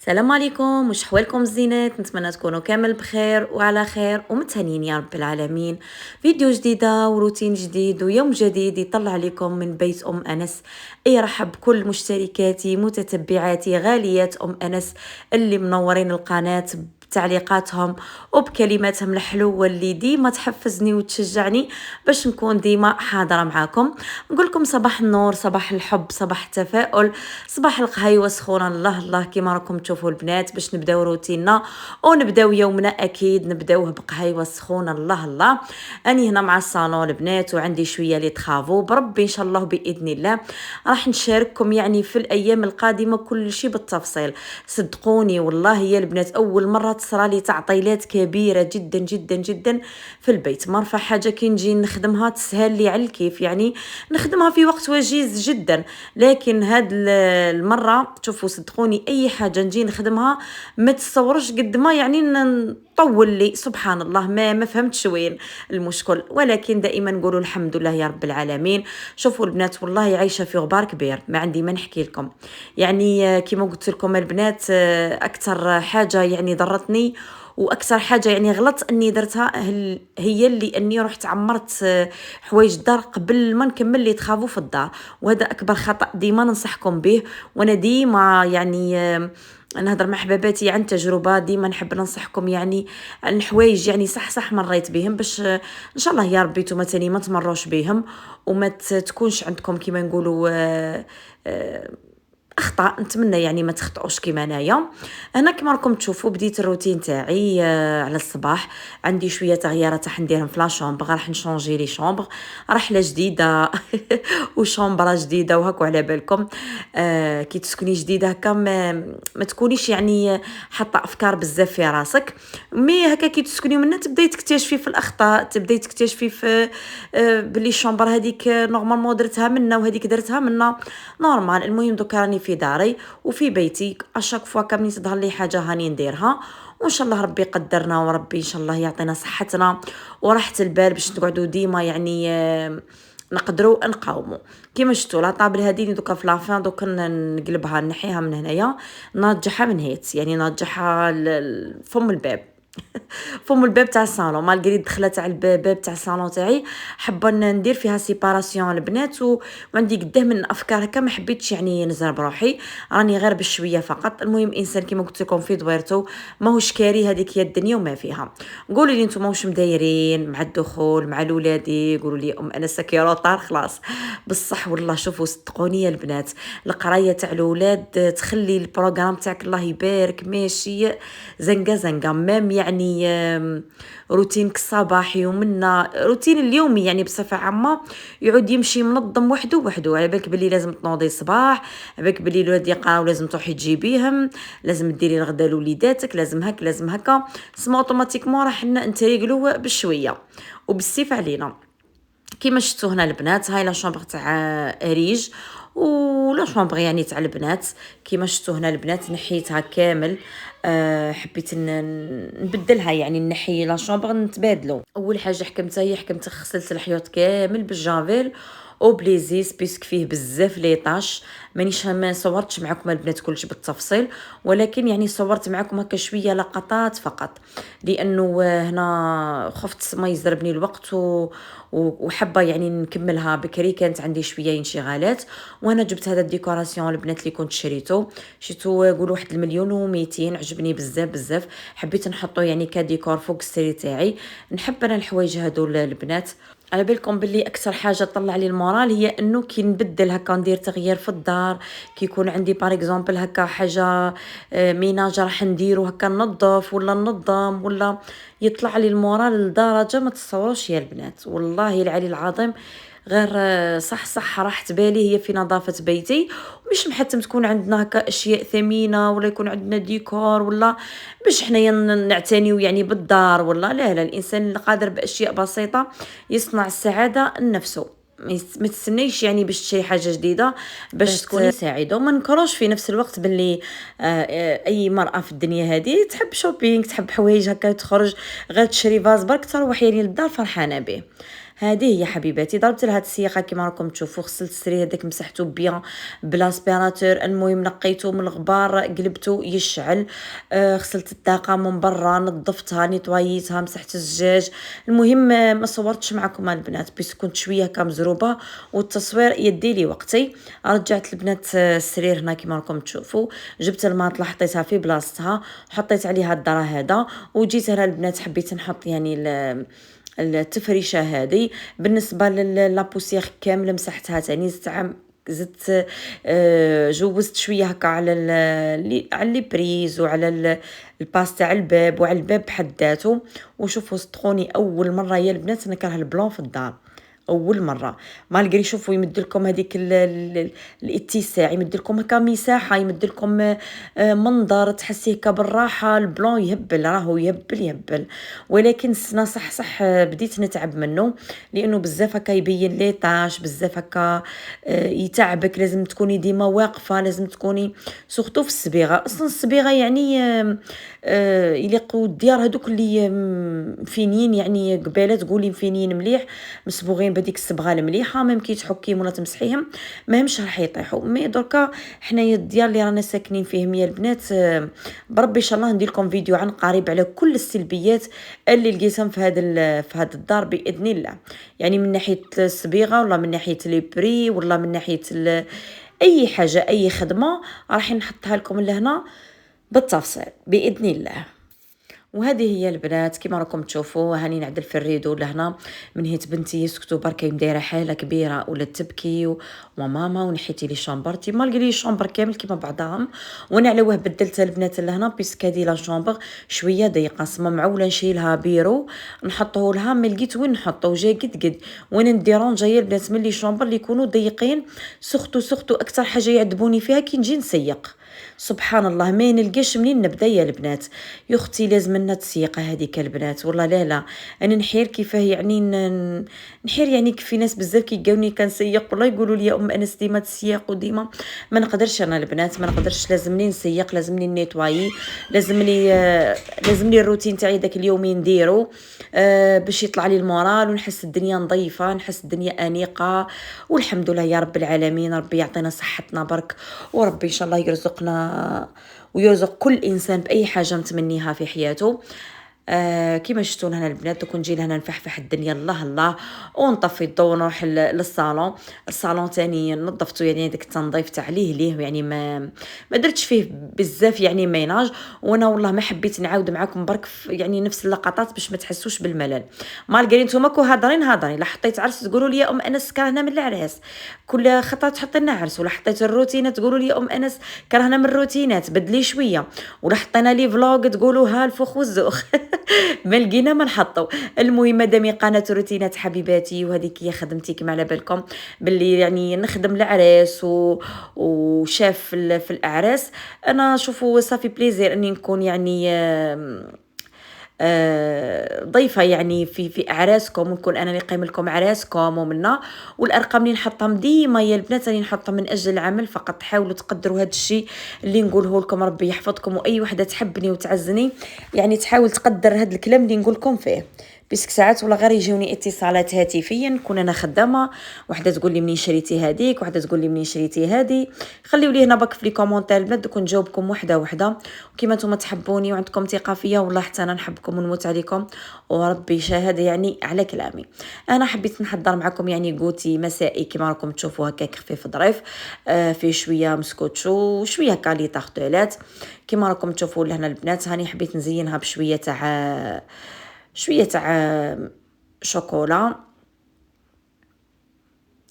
السلام عليكم، وش حوالكم الزينات؟ نتمنى تكونوا كامل بخير وعلى خير ومتهنين يا رب العالمين. فيديو جديدة وروتين جديد ويوم جديد يطلع عليكم من بيت أم أنس. أي رحب بكل مشتركاتي متتبعاتي غاليات أم أنس اللي منورين القناة بتعليقاتهم وبكلماتهم الحلوة اللي ديما تحفزني وتشجعني باش نكون ديما حاضرة معاكم. نقول لكم صباح النور، صباح الحب، صباح التفاؤل، صباح القهيوه سخونه. الله الله كيما راكم تشوفوا البنات باش نبداو روتيننا ونبداو يومنا، اكيد نبداوه بقهيوه سخونه. الله الله. اني هنا مع الصالون البنات وعندي شويه لي تخافو بربي ان شاء الله باذن الله راح نشارككم يعني في الايام القادمه كل شيء بالتفصيل. صدقوني والله يا البنات اول مره تصرالي تعطيلات كبيره جدا جدا جدا في البيت. مرفع حاجه كي نجي نخدمها تسهل لي على الكيف، يعني نخدمها في وقت وجيز جدا. لكن هاد المره شوفوا صدقوني اي حاجه نجي نخدمها ما تصورش قد ما يعني نطول لي. سبحان الله ما فهمتش وين المشكل، ولكن دائما نقولوا الحمد لله يا رب العالمين. شوفوا البنات والله عايشه في غبار كبير، ما عندي ما نحكي لكم. يعني كيما قلت لكم البنات، اكثر حاجه يعني ضرتني واكثر حاجه يعني غلط اني درتها هي اللي اني رحت عمرت حوايج الدار قبل ما نكمل لي تخافوا في الدار. وهذا اكبر خطا ديما ننصحكم به، وانا ديما يعني نهضر مع حباباتي عن تجربه. ديما نحب ننصحكم يعني عن حوايج يعني صح مريت بهم باش ان شاء الله يا ربي نتوما تاني ما تمروش بهم وما تكونش عندكم كيما نقولوا اخطاء. نتمنى يعني ما تخطئوش كيما انايا. هنا كما راكم تشوفوا بديت الروتين تاعي على الصباح. عندي شويه تغييرات راح نديرهم في لا شومبر، راح نشونجي لي شومبر، رحله جديده وشومبره جديده وهكا على بالكم. كي تسكني جديده هكا ما تكونيش يعني حاطه افكار بزاف في راسك. مي هكا كي تسكني منها تبداي تكتشفي في الاخطاء، تبداي تكتشفي في بلي الشومبر هذيك نورمالمون درتها منا وهذيك درتها منا نورمال. المهم دوكا راني في داري وفي بيتي، اشاك فوا كاملين تظهر لي حاجه هاني نديرها، وان شاء الله ربي يقدرنا وربي ان شاء الله يعطينا صحتنا وراحه البال باش نقعدوا ديما يعني نقدروا نقاوموا. كيما شفتوا لا طابل هذه دوكا في لافان دوكا نقلبها نحيها من هنايا نرجعها من هيت، يعني نرجعها فم الباب فم الباب تاع الصالون. مالغري الدخله تاع الباب تاع الصالون تاعي حابه ندير فيها سيباراسيون البنات وعندي قداه من افكار هكا، ما حبيتش يعني نزرب روحي، راني غير بشويه فقط. المهم انسان كيما قلت لكم في دويرته ماهوش كاري، هذيك هي الدنيا وما فيها. قولوا لي نتوما واش مدايرين مع الدخول مع الولادي؟ قولوا لي انا سكيرو طار خلاص بصح والله. شوفوا صدقوني يا البنات القرايه تاع الاولاد تخلي البروغرام تاعك الله يبارك ماشي زنقه مام يعني روتينك الصباحي ومنا روتين اليومي يعني بصفه عامه يعود يمشي منظم وحده. على بالك بلي لازم تنوضي الصباح، على بالك بلي الولاد يقراو لازم تروحي تجيبيهم، لازم ديري الغدا لوليداتك، لازم هك لازم هكا. سما اوتوماتيكمون راح نتريقلو بشويه وبالسيف علينا. كيما شفتوا هنا البنات هاي لا شومبر تاع اريج ولا شومبر يعني تاع البنات. كيما شفتوا هنا البنات نحيتها كامل. حبيت نبدلها يعني نحي لا شومبر نتبادلوا. اول حاجه حكمت غسلت الحيوط كامل بالجافيل وبليزيس بيسك فيه بزاف لي طاش. مانيش ما صورتش معكم البنات كلش بالتفصيل، ولكن يعني صورت معكم هكا شويه لقطات فقط لانه هنا خفت ما يزربني الوقت وحابه يعني نكملها بكري. كانت عندي شويه انشغالات وانا جبت هذا الديكوراسيون البنات اللي كنت شريته قولوا واحد 1,200,000 عجبني بزاف. حبيت نحطه يعني كديكور فوق السرير تاعي. نحب انا الحوايج هادو البنات. على بالكم باللي اكثر حاجه طلع لي المورال هي انه كي نبدل هكا ندير تغيير في الدار، كي يكون عندي بار اكزومبل هكا حاجه ميناج راح نديرو هكا ننظف ولا ننظم ولا يطلع لي المورال لدرجه ما تصوروش يا البنات. والله العلي العظيم غير صح راحت بالي هي في نظافه بيتي. مش محتم تكون عندنا هكا اشياء ثمينه ولا يكون عندنا ديكور ولا باش حنايا نعتنيو يعني بالدار ولا لا الانسان القادر باشياء بسيطه يصنع السعاده لنفسه. ما تستنيش يعني باش تشري حاجه جديده باش تكوني سعيده. وما نكروش في نفس الوقت باللي اي مراه في الدنيا هذه تحب شوبينغ، تحب حوايج هكا تخرج غير تشري فاز برك تروح يعني للدار فرحانه به. هذه هي حبيباتي. ضربت لها السياقه كما راكم تشوفوا، غسلت السرير هذاك مسحته بيان بلاسبيراتور، المهم نقيته من الغبار قلبته يشعل. غسلت الطاقه من برا، نظفتها نيطوايتها، مسحت الزجاج. المهم ما صورتش معكم البنات بس كنت شويه هكا مزروبه والتصوير يدي لي وقتي. رجعت البنات السرير هنا كما راكم تشوفوا، جبت الماطله حطيتها في بلاصتها، حطيت عليها الدرا هذا، وجيت هنا البنات حبيت نحط يعني التفريشه هذه. بالنسبه لابوسيغ كامله مسحتها تاني، زدت جوزت شويه هكا على لي بريز وعلى الباس تاع الباب وعلى الباب بحد ذاته. وشوفوا صدقوني اول مره يا البنات نكره البلون في الدار، اول مره. مالغري شوفوا يمد لكم هذيك الاتساع، يمد لكم هكا مساحه، يمد لكم منظر تحسيه هكا بالراحه. البلون يهبل، راهو يهبل، ولكن السنه صح بديت نتعب منه لانه بزاف هكا يبين لي طاش، بزاف هكا يتعبك. لازم تكوني ديما واقفه، لازم تكوني سورتو في الصبيغه. اصلا الصبيغه يعني يليقوا الديار هذوك اللي فينين، يعني قباله تقولي مفينين مليح مصبوغين بهذيك الصبغه المليحه، ميم كي تحكيهم ولا تمسحيهم ماهمش راح يطيحوا. مي دركا حنايا الديار اللي رانا ساكنين فيهم يا البنات بربي ان شاء الله ندير لكم فيديو عن قريب على كل السلبيات اللي لقيتهم في هذا الدار باذن الله، يعني من ناحيه الصبيغه ولا من ناحيه لي بري ولا من ناحيه اي حاجه اي خدمه راح نحطها لكم لهنا بالتفصيل باذن الله. وهذه هي البنات كما راكم تشوفوا. هاني نعدل في الريدو لهنا، من هيت بنتي يسكتوا بركه مدايره حاله كبيره ولا تبكي وماما، ونحيتي لي شامبرتي مالغري لي شامبر كامل كما بعضهم. وانا على واه بدلت البنات لهنا بيسك هذه لا شامبر شويه ضيقه، سما معوله نشيلها بيرو نحطوه لها، ما لقيت وين نحطو جا قد وانا نديرون جايه البنات من لي شامبر اللي يكونوا ضيقين. سختو اكثر حاجه يعذبوني فيها كي نجي نسيق، سبحان الله ما نلقاش منين نبدا يا البنات. يا اختي لازم لنا تسيقه هذيك البنات، والله لا انا نحير كيفاه يعني نحير يعني في ناس بزاف كيلقاوني كنسيق والله يقولوا لي يا ام انس ديما تسيق وديما ما نقدرش. انا البنات ما نقدرش، لازمني نسيق، لازمني نيطوايي، لازمني الروتين تاعي داك اليوم نديرو باش يطلع لي المورال ونحس الدنيا نظيفه، نحس الدنيا انيقه. والحمد لله يا رب العالمين، ربي يعطينا صحتنا برك، وربي ان شاء الله يرزقنا ويرزق كل انسان باي حاجه متمنيها في حياته. كيما شفتوا هنا البنات دوك نجي لهنا نفحفح الدنيا الله ونطفي الضو ونروح للصالون. الصالون تاني نظفته، يعني داك التنظيف تاع ليه يعني ما درتش فيه بزاف يعني ميناج. وانا والله ما حبيت نعاود معكم برك يعني نفس اللقطات باش ما تحسوش بالملل. مالغري نتوما كو هضرين لا حطيت عرس تقولوا لي يا ام انس كرهنا من العراس، كل خطره تحط لنا عرس، ولا حطيت الروتينات تقولوا لي يا ام انس كرهنا من الروتينات بدلي شويه، ولا حطينا لي فلوق تقولوا ها الفخ والزوخ ما لقينا ما نحطو. المهم مادامي قناه روتينات حبيباتي وهذيك هي خدمتي كما على بالكم باللي يعني نخدم العراس وشاف في الاعراس. انا شوفوا صافي بليزير اني نكون يعني ضيفه يعني في اعراسكم، ونكون انا اللي قيم لكم اعراسكم ومنا. والارقام اللي نحطهم ديما يا البنات اللي نحطهم من اجل العمل فقط. حاولوا تقدروا هذا الشيء اللي نقوله لكم، ربي يحفظكم. واي وحده تحبني وتعزني يعني تحاول تقدر هذا الكلام اللي نقول لكم فيه، بيسك ساعات ولا غير يجوني اتصالات هاتفيا نكون انا خدامه، وحده تقول لي منين شريتي هذيك، وحده تقول لي منين شريتي هذه. خليو لي هنا باك في لي كومونتير البنات دوك نجاوبكم وحده وكيما نتوما تحبوني وعندكم ثقه فيا والله حتى انا نحبكم ونموت عليكم، وربي شاهد يعني على كلامي. انا حبيت نحضر معكم يعني قوتي مسائي كيما راكم تشوفوا هكاك خفيف ظريف، فيه شويه مسكوتشو وشويه كالي طاختولات كيما راكم تشوفوا لهنا البنات. هاني حبيت نزينها بشويه تاع شوكولا.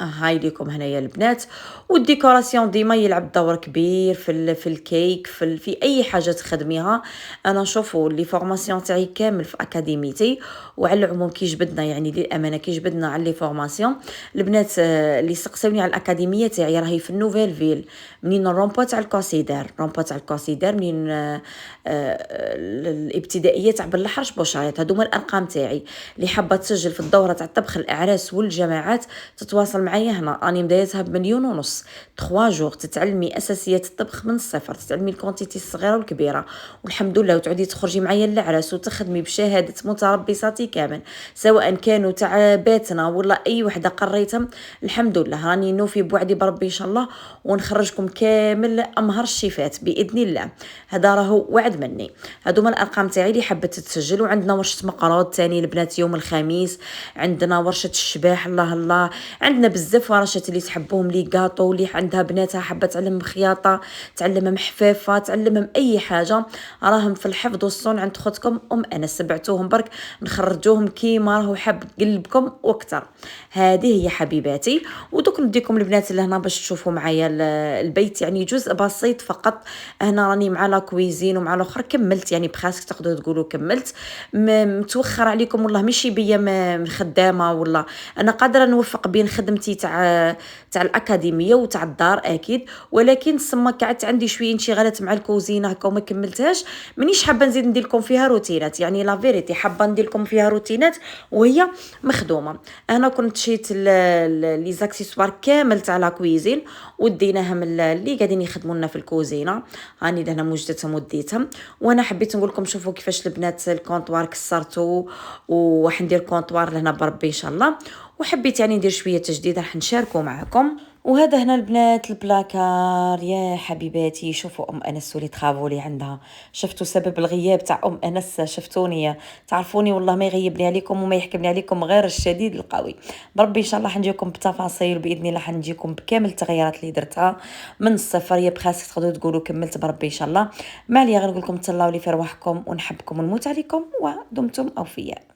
هاي ليكم هنايا البنات. والديكوراسيون ديما يلعب دور كبير في الكيك في اي حاجه تخدميها. انا نشوفوا لي فورماسيون تاعي كامل في اكاديميتي، وعلى العموم كيجبدنا يعني للامانه كيجبدنا على لي فورماسيون. البنات اللي سقسوني على الاكاديميه تاعي راهي في النوفيل فيل، منين الرومبو تاع الكونسيدير منين الابتدائيه تاع بالحرش بوشايط. هادوما الارقام تاعي اللي حابه تسجل في الدوره تاع طبخ الاعراس والجماعات تتواصل مع معايا هنا راني مدايزها بمليون ونص 3 جوغ تتعلمي اساسيات الطبخ من الصفر، تتعلمي الكونتيتي الصغيره والكبيره والحمد لله، وتعودي تخرجي معايا للعرس وتخدمي بشهاده متربصاتي كامل، سواء كانوا تاع باتنا ولا اي وحده قريتهم. الحمد لله راني نوفي بوعدي بربي ان شاء الله، ونخرجكم كامل امهر الشيفات باذن الله. هذا راهو وعد مني. هذوما الارقام تاعي اللي حبت تسجل. وعندنا ورشه مقالات ثاني البنات يوم الخميس، عندنا ورشه الشباح، الله الله، عندنا بزاف ورشات اللي تحبوهم، لي كاطو اللي عندها بناتها حابه تعلم خياطه، تعلمهم حفافه، تعلمهم اي حاجه، راهم في الحفظ والصون عند خوتكم انا سبعتوهم برك نخرجوهم كيما راهو حاب قلبكم واكثر. هذه هي حبيباتي. ودوك نديكم البنات لهنا باش تشوفوا معايا البيت، يعني جزء بسيط فقط. هنا راني مع لا كويزين ومع الاخر كملت، يعني بخاسك تقدروا تقولوا كملت. متوخر عليكم والله، ماشي بيا خدامه، ولا انا قادره نوفق بين خدمتي تاع الاكاديميه وتاع الدار اكيد، ولكن سما قعدت عندي شويه انشغالات مع الكوزينه هكا وما كملتهاش. مانيش حابه نزيد ندير لكم فيها روتينات، يعني لا فيريتي حابه ندير لكم فيها روتينات وهي مخدومه. انا كنت شيت لي زاكسيسوار كامل تاع لا كويزين وديناهم اللي قاعدين يخدموا لنا في الكوزينه، راني لهنا موجدتهم وديتهم. وانا حبيت نقول لكم شوفوا كيفاش البنات الكونطوار كسرته، وراح ندير كونطوار لهنا بربي ان شاء الله. وحبيت يعني ندير شويه تجديد راح نشاركه معكم. وهذا هنا البنات البلاكار يا حبيباتي. شوفوا انس ولي تخافوا لي عندها، شفتوا سبب الغياب تاع انس، شفتوني تعرفوني والله ما يغيبني عليكم وما يحكمني عليكم غير الشديد القوي. بربي ان شاء الله حنجيكم بتفاصيل باذن الله، حنجيكم بكامل التغييرات اللي درتها من الصفر. يا بخاصك تقدروا تقولوا كملت بربي ان شاء الله. ما عليا غير نقول لكم تهلاو لي في رواحكم ونحبكم ونموت عليكم ودمتم اوفياء.